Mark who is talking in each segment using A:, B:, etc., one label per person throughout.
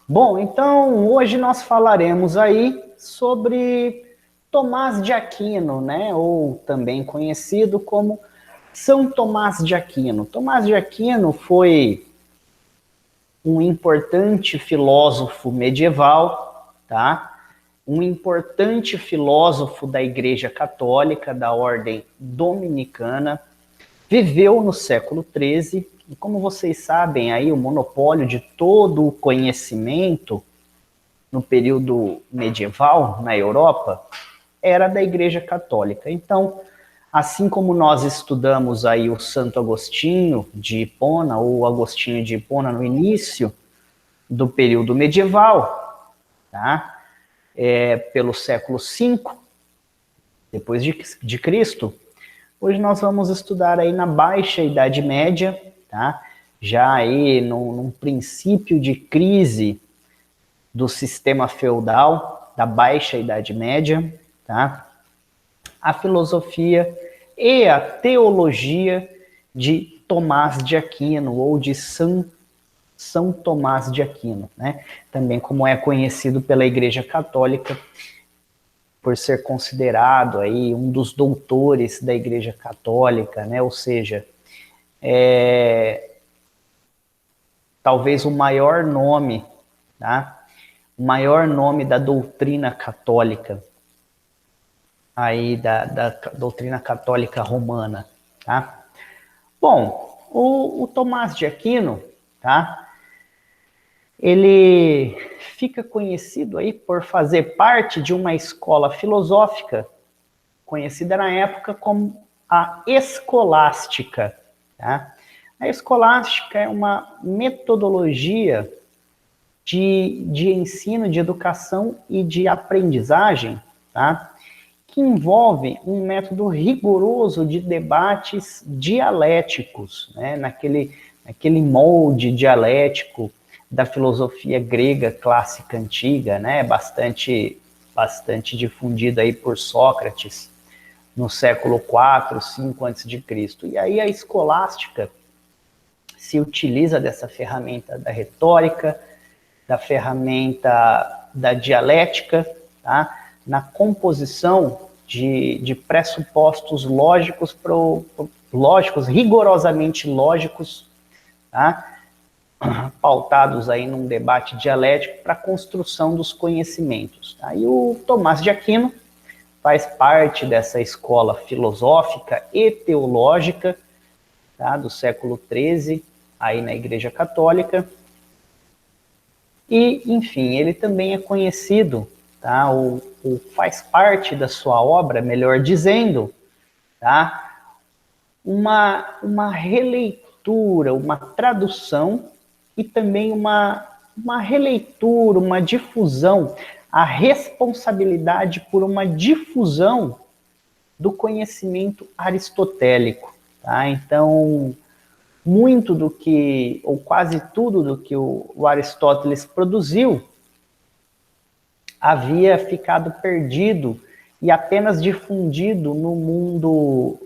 A: Bom, então hoje nós falaremos aí sobre Tomás de Aquino, né? Ou também conhecido como São Tomás de Aquino. Tomás de Aquino foi um importante filósofo medieval, tá? Um importante filósofo da Igreja Católica, da Ordem Dominicana, viveu no século XIII, e como vocês sabem, aí o monopólio de todo o conhecimento no período medieval, na Europa, era da Igreja Católica. Então, assim como nós estudamos aí o Santo Agostinho de Hipona, ou Agostinho de Hipona no início do período medieval, tá? Pelo século V, depois de Cristo, hoje nós vamos estudar aí na Baixa Idade Média, tá? Já aí num princípio de crise do sistema feudal, da Baixa Idade Média, tá? A filosofia e a teologia de Tomás de Aquino, ou de São Tomás de Aquino, né? Também como é conhecido pela Igreja Católica, por ser considerado aí um dos doutores da Igreja Católica, né? Ou seja, talvez o maior nome, tá? O maior nome da doutrina católica, aí da doutrina católica romana, tá? Bom, o Tomás de Aquino, tá? Ele fica conhecido aí por fazer parte de uma escola filosófica conhecida na época como a escolástica, tá? A escolástica é uma metodologia de ensino, de educação e de aprendizagem, tá? Que envolve um método rigoroso de debates dialéticos, né? naquele molde dialético da filosofia grega clássica antiga, né? Bastante difundido aí por Sócrates no século IV, V a.C. E aí a escolástica se utiliza dessa ferramenta da retórica, da ferramenta da dialética, tá? Na composição de pressupostos lógicos, lógicos, rigorosamente lógicos, tá? Pautados aí num debate dialético para a construção dos conhecimentos. Tá? E o Tomás de Aquino faz parte dessa escola filosófica e teológica, tá? Do século XIII, aí na Igreja Católica. E, enfim, ele também é conhecido, tá? Faz parte da sua obra, melhor dizendo, tá? Uma releitura, uma tradução e também uma releitura, uma difusão, a responsabilidade por uma difusão do conhecimento aristotélico, tá? Então, muito do que, ou quase tudo do que o Aristóteles produziu, havia ficado perdido e apenas difundido no mundo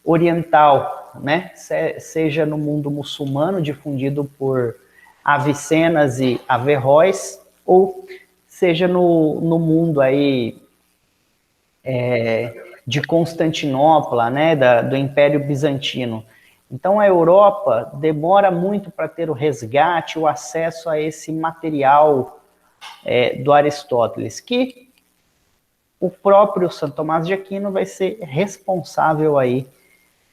A: oriental, né? Seja no mundo muçulmano, difundido por Avicennas e Averroes, ou seja no mundo aí de Constantinopla, né? Do Império Bizantino. Então a Europa demora muito para ter o resgate, o acesso a esse material do Aristóteles, que o próprio Santo Tomás de Aquino vai ser responsável aí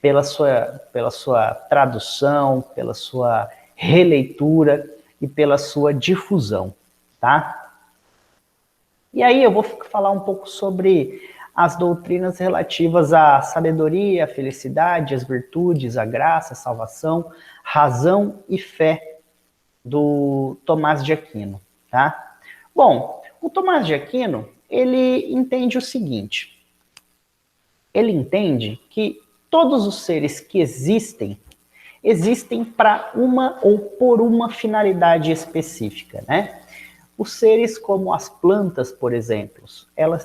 A: pela sua tradução, pela sua releitura e pela sua difusão, tá? E aí eu vou falar um pouco sobre as doutrinas relativas à sabedoria, à felicidade, às virtudes, à graça, à salvação, razão e fé do Tomás de Aquino, tá? Bom, o Tomás de Aquino, ele entende o seguinte, ele entende que todos os seres que existem para uma ou por uma finalidade específica, né? Os seres como as plantas, por exemplo,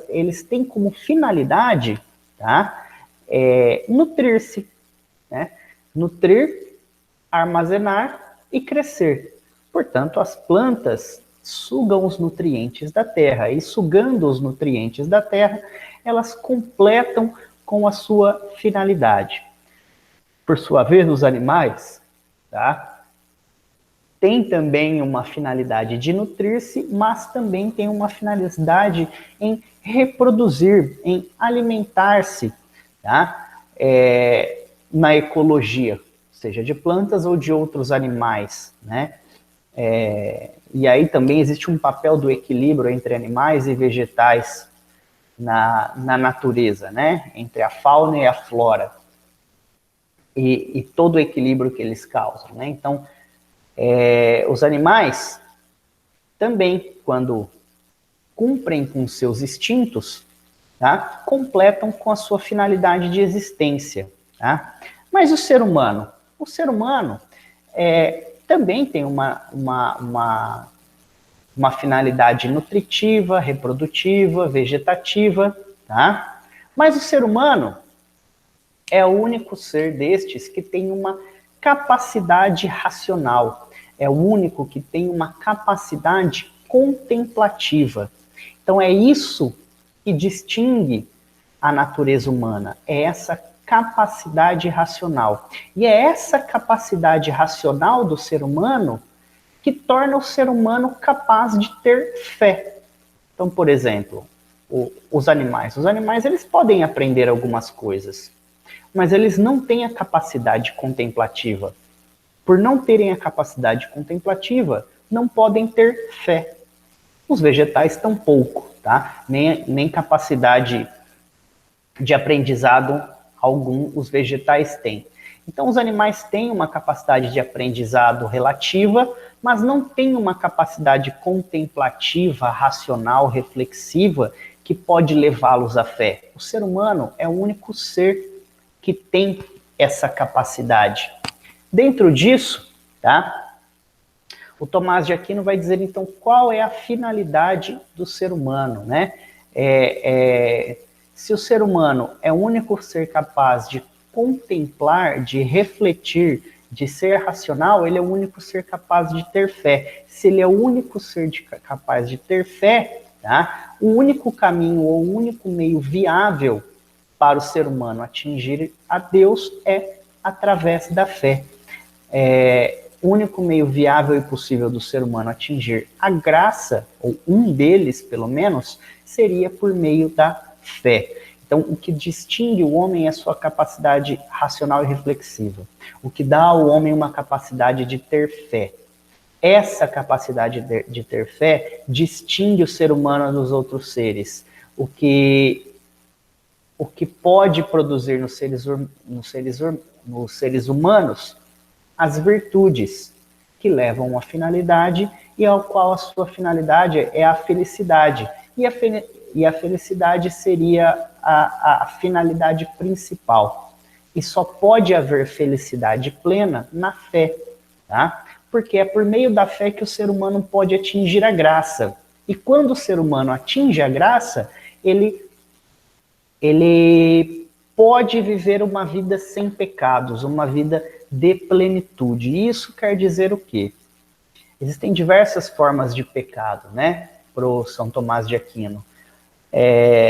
A: eles têm como finalidade, tá? Nutrir-se, né? Nutrir, armazenar e crescer. Portanto, as plantas sugam os nutrientes da terra, e sugando os nutrientes da terra, elas completam com a sua finalidade. Por sua vez, os animais, tá? Tem também uma finalidade de nutrir-se, mas também tem uma finalidade em reproduzir, em alimentar-se, tá? Na ecologia, seja de plantas ou de outros animais, né? E aí também existe um papel do equilíbrio entre animais e vegetais na natureza, né? Entre a fauna e a flora. E todo o equilíbrio que eles causam, né? Então, os animais também, quando cumprem com seus instintos, tá? Completam com a sua finalidade de existência, tá? Mas o ser humano? O ser humano também tem uma finalidade nutritiva, reprodutiva, vegetativa, tá? Mas o ser humano é o único ser destes que tem uma capacidade racional, é o único que tem uma capacidade contemplativa. Então é isso que distingue a natureza humana, é essa capacidade racional. E é essa capacidade racional do ser humano que torna o ser humano capaz de ter fé. Então, por exemplo, os animais. Os animais, eles podem aprender algumas coisas, mas eles não têm a capacidade contemplativa. Por não terem a capacidade contemplativa, não podem ter fé. Os vegetais tampouco, tá? Nem capacidade de aprendizado algum os vegetais têm. Então, os animais têm uma capacidade de aprendizado relativa, mas não têm uma capacidade contemplativa, racional, reflexiva, que pode levá-los à fé. O ser humano é o único ser que tem essa capacidade. Dentro disso, tá? O Tomás de Aquino vai dizer, então, qual é a finalidade do ser humano, né? Se o ser humano é o único ser capaz de contemplar, de refletir, de ser racional, ele é o único ser capaz de ter fé. Se ele é o único ser capaz de ter fé, tá? O único caminho ou o único meio viável para o ser humano atingir a Deus é através da fé. O único meio viável e possível do ser humano atingir a graça, ou um deles, pelo menos, seria por meio da fé. Então, o que distingue o homem é a sua capacidade racional e reflexiva. O que dá ao homem uma capacidade de ter fé. Essa capacidade de ter fé distingue o ser humano dos outros seres. O que pode produzir nos seres humanos as virtudes que levam à finalidade e ao qual a sua finalidade é a felicidade. E a felicidade seria a finalidade principal. E só pode haver felicidade plena na fé, tá? Porque é por meio da fé que o ser humano pode atingir a graça. E quando o ser humano atinge a graça, ele pode viver uma vida sem pecados, uma vida de plenitude. E isso quer dizer o quê? Existem diversas formas de pecado, né? Para o São Tomás de Aquino.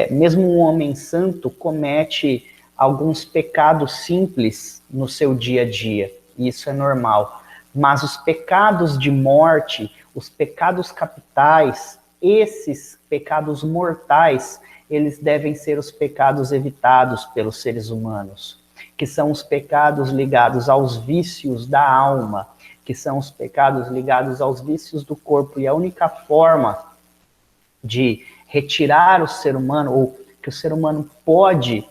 A: Mesmo um homem santo comete alguns pecados simples no seu dia a dia, e isso é normal. Mas os pecados de morte, os pecados capitais, esses pecados mortais, eles devem ser os pecados evitados pelos seres humanos, que são os pecados ligados aos vícios da alma, que são os pecados ligados aos vícios do corpo, e a única forma de retirar o ser humano, ou que o ser humano pode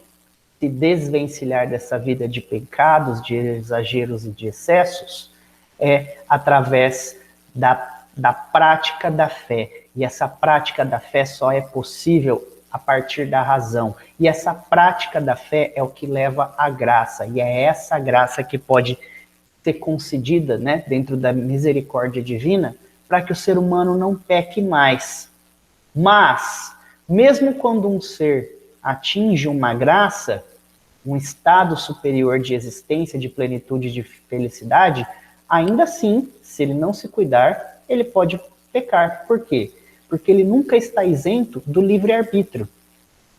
A: se desvencilhar dessa vida de pecados, de exageros e de excessos, é através da prática da fé. E essa prática da fé só é possível a partir da razão. E essa prática da fé é o que leva à graça. E é essa graça que pode ser concedida, né, dentro da misericórdia divina, para que o ser humano não peque mais. Mas, mesmo quando um ser atinge uma graça, um estado superior de existência, de plenitude, de felicidade, ainda assim, se ele não se cuidar, ele pode pecar. Por quê? Porque ele nunca está isento do livre-arbítrio.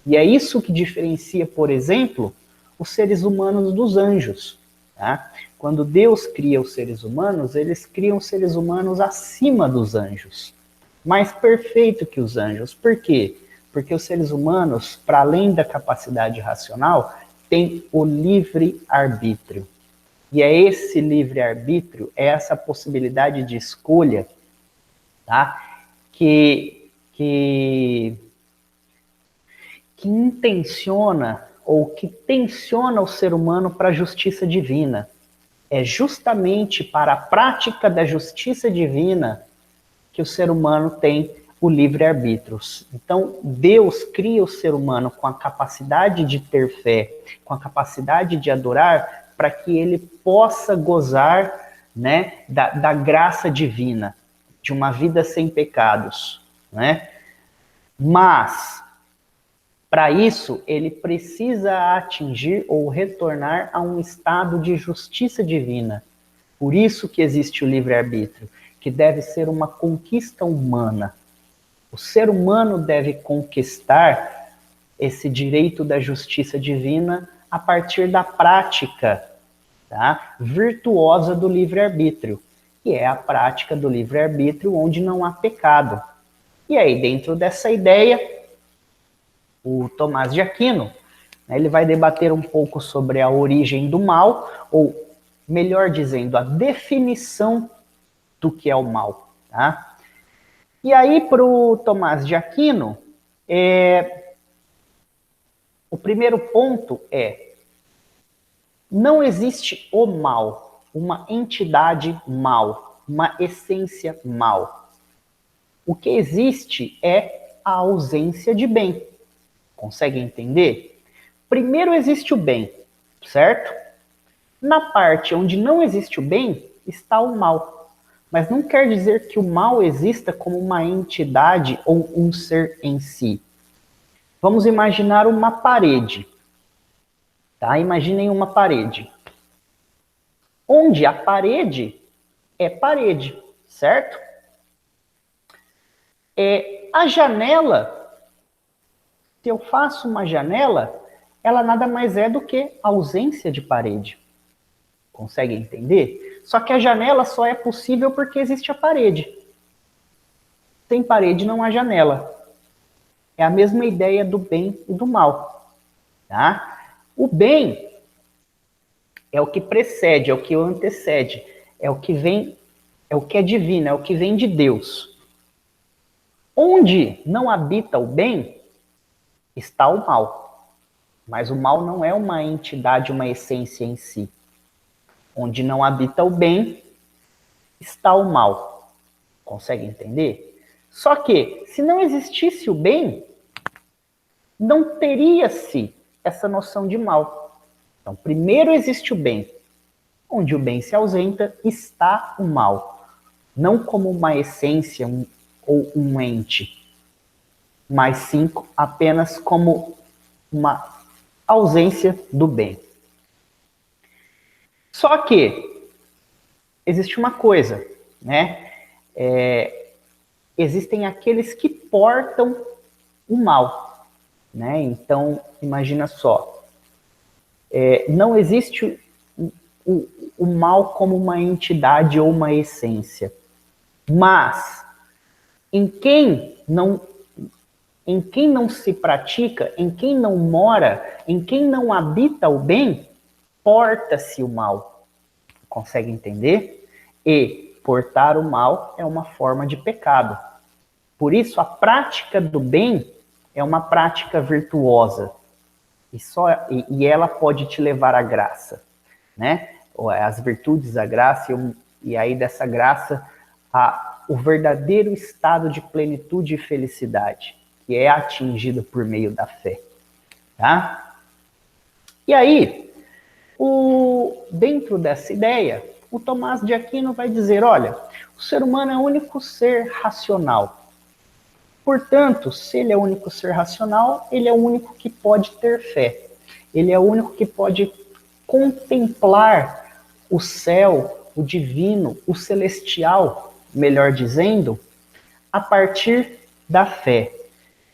A: E é isso que diferencia, por exemplo, os seres humanos dos anjos. Tá? Quando Deus cria os seres humanos, eles criam os seres humanos acima dos anjos. Mais perfeito que os anjos. Por quê? Porque os seres humanos, para além da capacidade racional, têm o livre-arbítrio. E é esse livre-arbítrio, é essa possibilidade de escolha, tá? que intenciona ou que tensiona o ser humano para a justiça divina. É justamente para a prática da justiça divina que o ser humano tem o livre-arbítrio. Então, Deus cria o ser humano com a capacidade de ter fé, com a capacidade de adorar, para que ele possa gozar, né, da graça divina, de uma vida sem pecados, né? Mas, para isso, ele precisa atingir ou retornar a um estado de justiça divina. Por isso que existe o livre-arbítrio, que deve ser uma conquista humana. O ser humano deve conquistar esse direito da justiça divina a partir da prática, tá, virtuosa do livre-arbítrio, que é a prática do livre-arbítrio onde não há pecado. E aí, dentro dessa ideia, o Tomás de Aquino, né, ele vai debater um pouco sobre a origem do mal, ou melhor dizendo, a definição do que é o mal. Tá? E aí, para o Tomás de Aquino, o primeiro ponto é: não existe o mal, uma entidade mal, uma essência mal. O que existe é a ausência de bem. Consegue entender? Primeiro existe o bem, certo? Na parte onde não existe o bem, está o mal. Mas não quer dizer que o mal exista como uma entidade ou um ser em si. Vamos imaginar uma parede. Tá? Imaginem uma parede. Onde a parede é parede, certo? A janela, se eu faço uma janela, ela nada mais é do que ausência de parede. Consegue entender? Só que a janela só é possível porque existe a parede. Sem parede não há janela. É a mesma ideia do bem e do mal. Tá? O bem é o que precede, é o que antecede, é o que vem, é o que é divino, é o que vem de Deus. Onde não habita o bem, está o mal. Mas o mal não é uma entidade, uma essência em si. Onde não habita o bem, está o mal. Consegue entender? Só que, se não existisse o bem, não teria-se essa noção de mal. Então, primeiro existe o bem. Onde o bem se ausenta, está o mal. Não como uma essência ou um ente, mas sim apenas como uma ausência do bem. Só que existe uma coisa, né? Existem aqueles que portam o mal, né? Então, imagina só, não existe o mal como uma entidade ou uma essência, mas em quem não se pratica, em quem não mora, em quem não habita o bem, porta-se o mal. Consegue entender? E portar o mal é uma forma de pecado. Por isso, a prática do bem é uma prática virtuosa. E ela pode te levar à graça, né? As virtudes, a graça, e aí dessa graça, o verdadeiro estado de plenitude e felicidade, que é atingido por meio da fé. Tá? E aí, dentro dessa ideia, o Tomás de Aquino vai dizer, olha, o ser humano é o único ser racional. Portanto, se ele é o único ser racional, ele é o único que pode ter fé. Ele é o único que pode contemplar o céu o divino, o celestial, melhor dizendo, a partir da fé.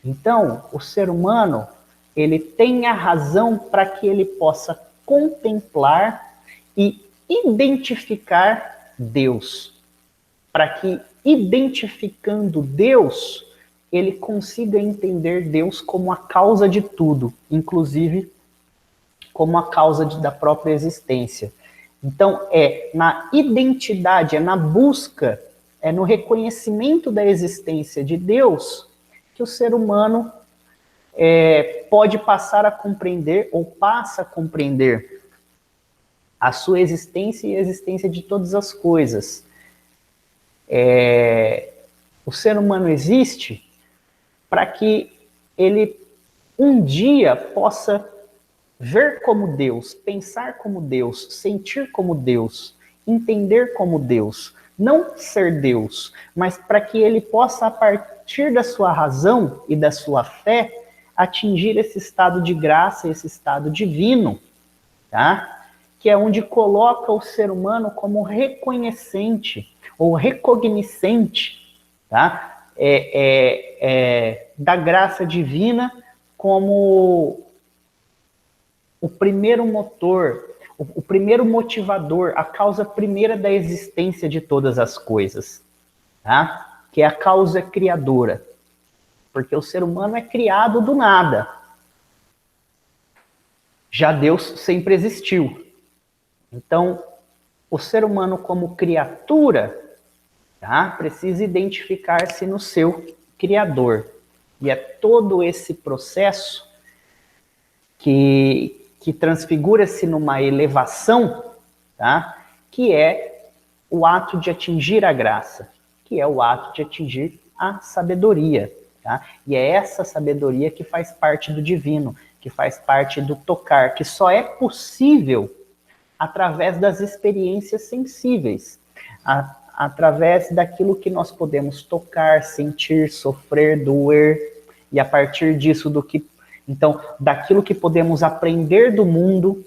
A: Então, o ser humano, ele tem a razão para que ele possa contemplar e identificar Deus. Para que, identificando Deus, ele consiga entender Deus como a causa de tudo, inclusive como a causa da própria existência. Então, é na identidade, é na busca, é no reconhecimento da existência de Deus que o ser humano pode passar a compreender, ou passa a compreender, a sua existência e a existência de todas as coisas. O ser humano existe para que ele um dia possa ver como Deus, pensar como Deus, sentir como Deus, entender como Deus, não ser Deus, mas para que ele possa, a partir da sua razão e da sua fé, atingir esse estado de graça, esse estado divino, tá? Que é onde coloca o ser humano como reconhecente ou recognoscente, tá? Da graça divina como o primeiro motor, o primeiro motivador, a causa primeira da existência de todas as coisas, tá? Que é a causa criadora. Porque o ser humano é criado do nada. Já Deus sempre existiu. Então, o ser humano como criatura, tá? Precisa identificar-se no seu Criador. E é todo esse processo que transfigura-se numa elevação, tá? Que é o ato de atingir a graça, que é o ato de atingir a sabedoria, tá? E é essa sabedoria que faz parte do divino, que faz parte do tocar, que só é possível através das experiências sensíveis, através daquilo que nós podemos tocar, sentir, sofrer, doer, e a partir disso então, daquilo que podemos aprender do mundo,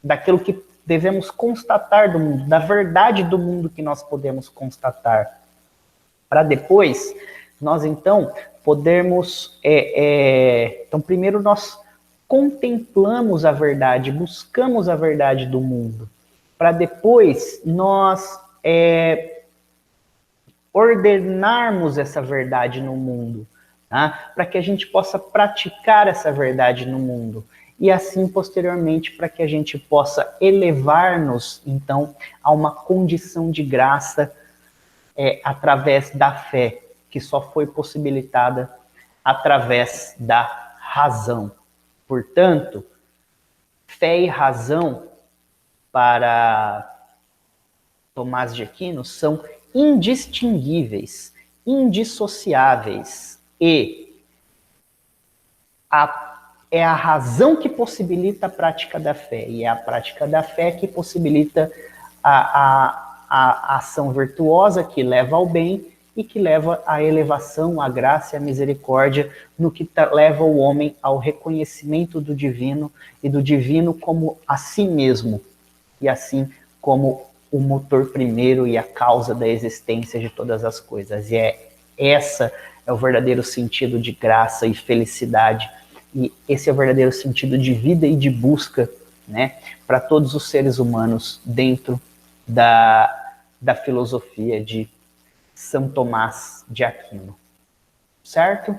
A: daquilo que devemos constatar do mundo, da verdade do mundo que nós podemos constatar, para depois nós então podermos, então primeiro nós contemplamos a verdade, buscamos a verdade do mundo, para depois nós ordenarmos essa verdade no mundo, tá? Para que a gente possa praticar essa verdade no mundo. E assim, posteriormente, para que a gente possa elevar-nos, então, a uma condição de graça através da fé, que só foi possibilitada através da razão. Portanto, fé e razão para Tomás de Aquino são indistinguíveis, indissociáveis, e é a razão que possibilita a prática da fé, e é a prática da fé que possibilita a ação virtuosa que leva ao bem e que leva à elevação, à graça e à misericórdia, no que leva o homem ao reconhecimento do divino e do divino como a si mesmo, e assim como o motor primeiro e a causa da existência de todas as coisas. E essa é o verdadeiro sentido de graça e felicidade, e esse é o verdadeiro sentido de vida e de busca, né, para todos os seres humanos dentro da filosofia de São Tomás de Aquino. Certo?